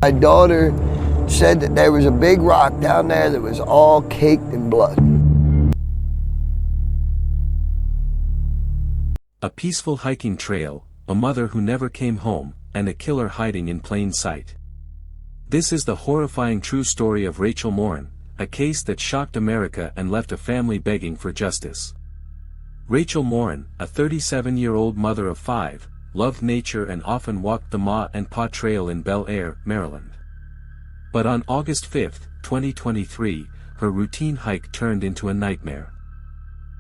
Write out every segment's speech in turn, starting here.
My daughter said that there was a big rock down there that was all caked in blood. A peaceful hiking trail, a mother who never came home, and a killer hiding in plain sight. This is the horrifying true story of Rachel Morin, a case that shocked America and left a family begging for justice. Rachel Morin, a 37-year-old mother of 5, loved nature and often walked the Ma and Pa Trail in Bel Air, Maryland. But on August 5, 2023, her routine hike turned into a nightmare.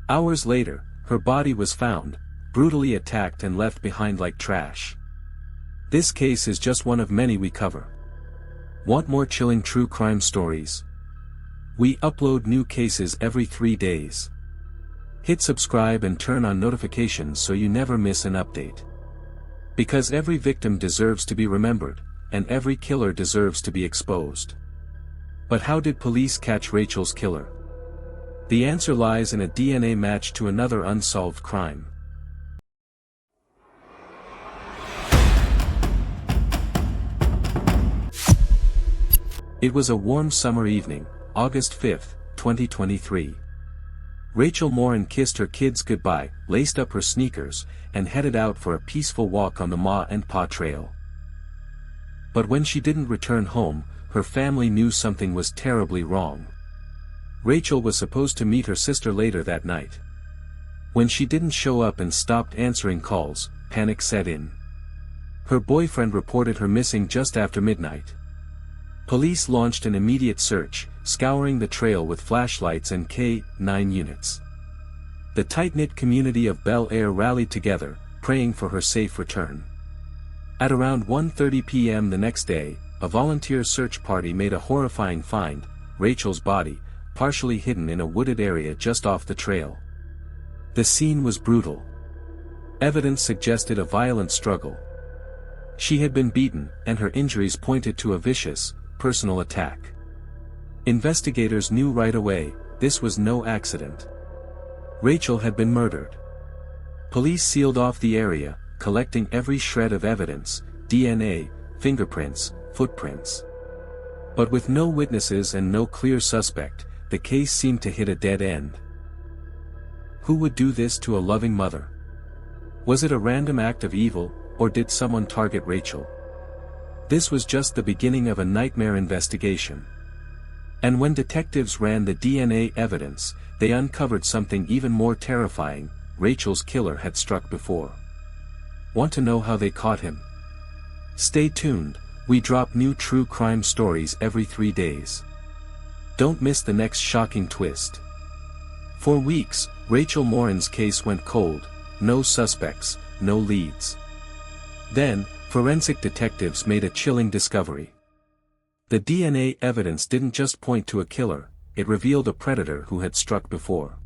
Hours later, her body was found, brutally attacked and left behind like trash. This case is just one of many we cover. Want more chilling true crime stories? We upload new cases every 3 days. Hit subscribe and turn on notifications so you never miss an update. Because every victim deserves to be remembered, and every killer deserves to be exposed. But how did police catch Rachel's killer? The answer lies in a DNA match to another unsolved crime. It was a warm summer evening, August 5, 2023. Rachel Morin kissed her kids goodbye, laced up her sneakers, and headed out for a peaceful walk on the Ma and Pa Trail. But when she didn't return home, her family knew something was terribly wrong. Rachel was supposed to meet her sister later that night. When she didn't show up and stopped answering calls, panic set in. Her boyfriend reported her missing just after midnight. Police launched an immediate search, scouring the trail with flashlights and K-9 units. The tight-knit community of Bel Air rallied together, praying for her safe return. At around 1:30 p.m. the next day, a volunteer search party made a horrifying find: Rachel's body, partially hidden in a wooded area just off the trail. The scene was brutal. Evidence suggested a violent struggle. She had been beaten, and her injuries pointed to a vicious, personal attack. Investigators knew right away, this was no accident. Rachel had been murdered. Police sealed off the area, collecting every shred of evidence: DNA, fingerprints, footprints. But with no witnesses and no clear suspect, the case seemed to hit a dead end. Who would do this to a loving mother? Was it a random act of evil, or did someone target Rachel? This was just the beginning of a nightmare investigation. And when detectives ran the DNA evidence, they uncovered something even more terrifying: Rachel's killer had struck before. Want to know how they caught him? Stay tuned, we drop new true crime stories every 3 days. Don't miss the next shocking twist. For weeks, Rachel Morin's case went cold: no suspects, no leads. Then, forensic detectives made a chilling discovery. The DNA evidence didn't just point to a killer, it revealed a predator who had struck before.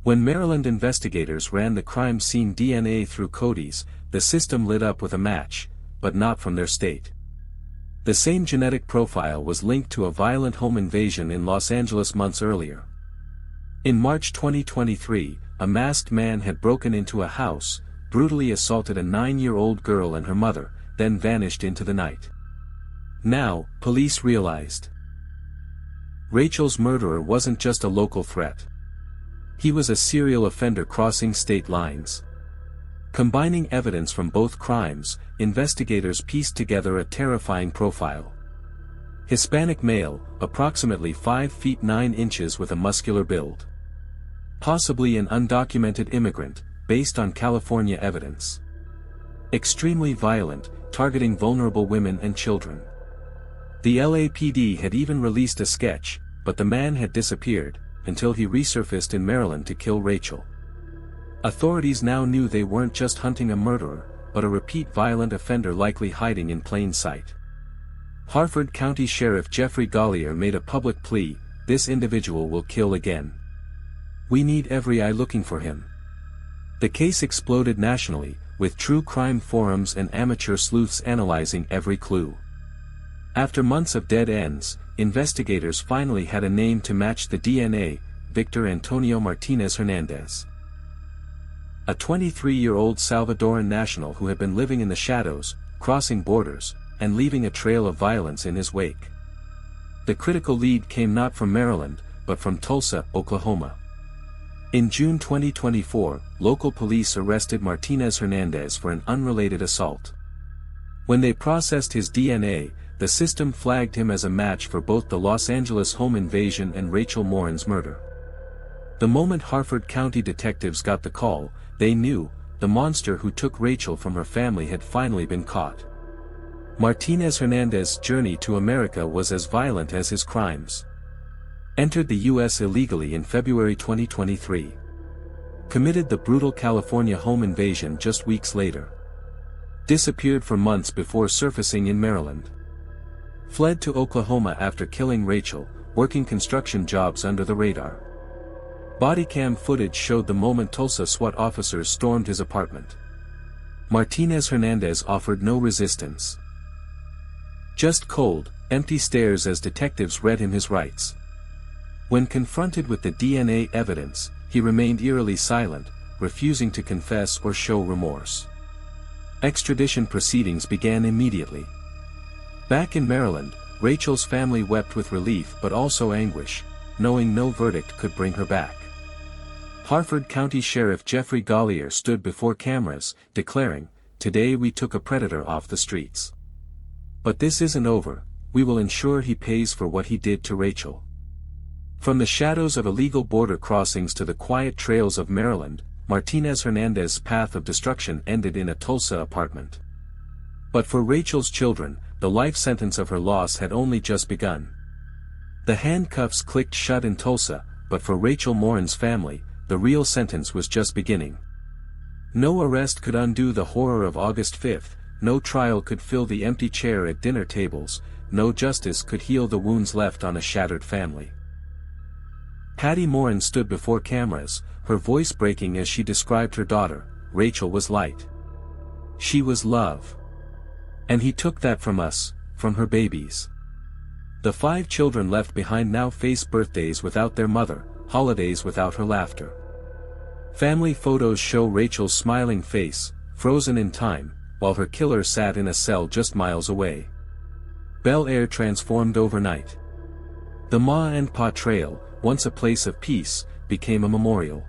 When Maryland investigators ran the crime scene DNA through Cody's, the system lit up with a match, but not from their state. The same genetic profile was linked to a violent home invasion in Los Angeles months earlier. In March 2023, a masked man had broken into a house, brutally assaulted a 9-year-old girl and her mother, then vanished into the night. Now, police realized Rachel's murderer wasn't just a local threat. He was a serial offender crossing state lines. Combining evidence from both crimes, investigators pieced together a terrifying profile. Hispanic male, approximately 5 feet 9 inches with a muscular build. Possibly an undocumented immigrant, based on California evidence. Extremely violent, targeting vulnerable women and children. The LAPD had even released a sketch, but the man had disappeared, until he resurfaced in Maryland to kill Rachel. Authorities now knew they weren't just hunting a murderer, but a repeat violent offender likely hiding in plain sight. Harford County Sheriff Jeffrey Gollier made a public plea: this individual will kill again. We need every eye looking for him. The case exploded nationally, with true crime forums and amateur sleuths analyzing every clue. After months of dead ends, investigators finally had a name to match the DNA: Victor Martinez-Hernandez. A 23-year-old Salvadoran national who had been living in the shadows, crossing borders, and leaving a trail of violence in his wake. The critical lead came not from Maryland, but from Tulsa, Oklahoma. In June 2024, local police arrested Martinez-Hernandez for an unrelated assault. When they processed his DNA, the system flagged him as a match for both the Los Angeles home invasion and Rachel Morin's murder. The moment Harford County detectives got the call, they knew, the monster who took Rachel from her family had finally been caught. Martinez-Hernandez's journey to America was as violent as his crimes. Entered the U.S. illegally in February 2023. Committed the brutal California home invasion just weeks later. Disappeared for months before surfacing in Maryland. Fled to Oklahoma after killing Rachel, working construction jobs under the radar. Bodycam footage showed the moment Tulsa SWAT officers stormed his apartment. Martinez-Hernandez offered no resistance. Just cold, empty stares as detectives read him his rights. When confronted with the DNA evidence, he remained eerily silent, refusing to confess or show remorse. Extradition proceedings began immediately. Back in Maryland, Rachel's family wept with relief but also anguish, knowing no verdict could bring her back. Harford County Sheriff Jeffrey Gollier stood before cameras, declaring, "Today we took a predator off the streets. But this isn't over, we will ensure he pays for what he did to Rachel." From the shadows of illegal border crossings to the quiet trails of Maryland, Martinez-Hernandez's path of destruction ended in a Tulsa apartment. But for Rachel's children, the life sentence of her loss had only just begun. The handcuffs clicked shut in Tulsa, but for Rachel Morin's family, the real sentence was just beginning. No arrest could undo the horror of August 5th, no trial could fill the empty chair at dinner tables, no justice could heal the wounds left on a shattered family. Patty Morin stood before cameras, her voice breaking as she described her daughter. Rachel was light. She was love. And he took that from us, from her babies. The 5 children left behind now face birthdays without their mother, holidays without her laughter. Family photos show Rachel's smiling face, frozen in time, while her killer sat in a cell just miles away. Bel Air transformed overnight. The Ma and Pa Trail, once a place of peace, became a memorial.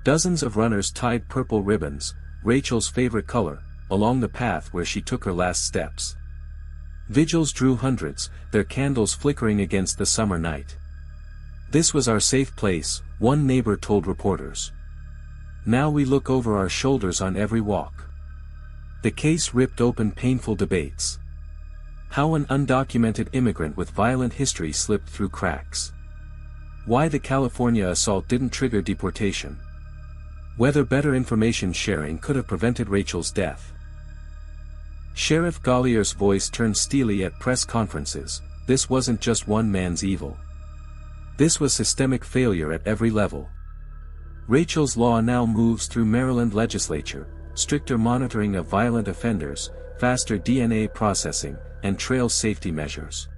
Dozens of runners tied purple ribbons, Rachel's favorite color, along the path where she took her last steps. Vigils drew hundreds, their candles flickering against the summer night. "This was our safe place," one neighbor told reporters. "Now we look over our shoulders on every walk." The case ripped open painful debates. How an undocumented immigrant with violent history slipped through cracks. Why the California assault didn't trigger deportation. Whether better information sharing could have prevented Rachel's death. Sheriff Gollier's voice turned steely at press conferences. This wasn't just one man's evil. This was systemic failure at every level. Rachel's law now moves through Maryland legislature, stricter monitoring of violent offenders, faster DNA processing, and trail safety measures.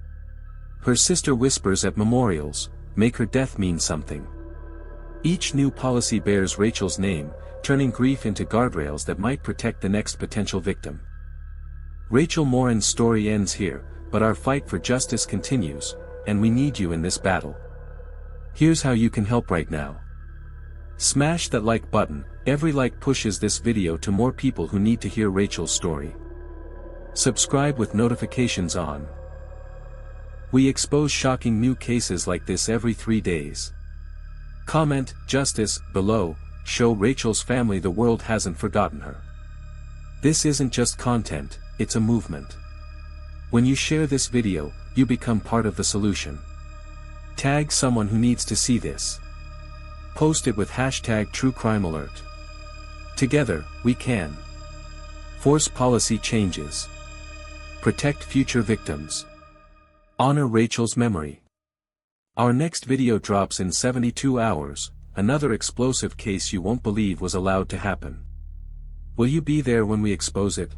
Her sister whispers at memorials, "Make her death mean something." Each new policy bears Rachel's name, turning grief into guardrails that might protect the next potential victim. Rachel Morin's story ends here, but our fight for justice continues, and we need you in this battle. Here's how you can help right now. Smash that like button. Every like pushes this video to more people who need to hear Rachel's story. Subscribe with notifications on. We expose shocking new cases like this every 3 days. Comment, "Justice," below, show Rachel's family the world hasn't forgotten her. This isn't just content, it's a movement. When you share this video, you become part of the solution. Tag someone who needs to see this. Post it with #TrueCrimeAlert. Together, we can force policy changes. Protect future victims. Honor Rachel's memory. Our next video drops in 72 hours, another explosive case you won't believe was allowed to happen. Will you be there when we expose it?